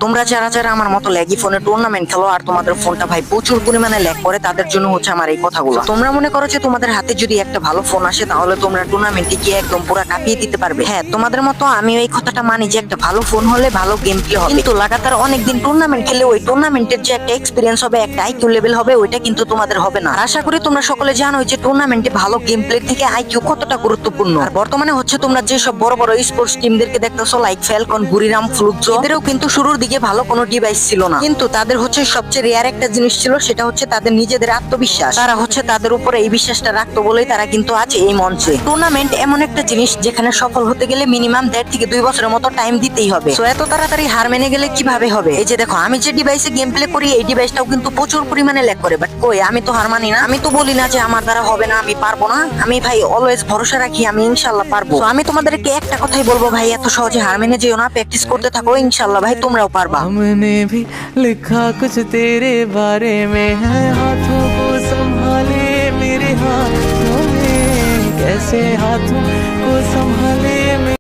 তোমরা যারা যারা আমার মতো ল্যাগি ফোনে টুর্নামেন্ট খেলো আর তোমাদের ফোনটা ভাই প্রচুর পরিমাণে ল্যাগ করে, তাদের জন্য হচ্ছে আমার এই কথাগুলো। তোমরা মনে করো যে তোমাদের হাতে যদি একটা ভালো ফোন আসে তাহলে তোমরা টুর্নামেন্টে গিয়ে একদম পুরো কাঁপিয়ে দিতে পারবে। হ্যাঁ, তোমাদের মতো আমি এই কথাটা মানি যে একটা ভালো ফোন হলে ভালো গেম প্লে হবে, কিন্তু লাগাতার অনেকদিন টুর্নামেন্ট খেলে ওই টুর্নামেন্টের যে একটা এক্সপিরিয়েন্স হবে, একটা আইকিউ লেভেল হবে, ওইটা কিন্তু তোমাদের হবে না। আর আশা করি তোমরা সকলে জানো যে টুর্নামেন্টে ভালো গেম প্লে থেকে আইকিউ কতটা গুরুত্বপূর্ণ। আর বর্তমানে হচ্ছে তোমরা যেসব বড় বড় স্পোর্টস টিমদেরকে দেখতেছো, লাইক ফ্যালকন, বুরিরাম, ফ্লুকজো, এদেরও কিন্তু শুরুর দিকে ভালো কোনো ডিভাইস ছিল না, কিন্তু তাদের হচ্ছে সবচেয়ে রেয়ার একটা জিনিস ছিল, সেটা হচ্ছে তাদের নিজেদের আত্মবিশ্বাস। তারা হচ্ছে তাদের উপরে এই বিশ্বাসটা রাখতো বলেই তারা কিন্তু আছে এই মঞ্চে। টুর্নামেন্ট এমন একটা জিনিস যেখানে সফল হতে গেলে মিনিমাম 1.5 থেকে 2 বছরের মতো টাইম দিতেই হবে। তো এত তাড়াতাড়ি হার মেনে গেলে কিভাবে হবে? এই যে দেখো, আমি যে ডিভাইসে গেম প্লে করি এই ডিভাইসটাও কিন্তু প্রচুর পরিমাণে ল্যাগ করে, বাট কই, আমি তো হার মানি না। আমি তো বলি না যে আমার দ্বারা হবে না, আমি পারবো না। আমি ভাই অলওয়েজ ভরসা রাখি, আমি ইনশাআল্লাহ পারবো। তো আমি তোমাদেরকে একটা কথাই বলবো ভাই, এত সহজে হার মেনে যেও না, প্র্যাকটিস করতে থাকো, ইনশাআল্লাহ ভাই তোমরাও পারবা। हमने भी लिखा कुछ तेरे बारे में है, हाथों को संभाले मेरे हाथों में, कैसे हाथों को संभाले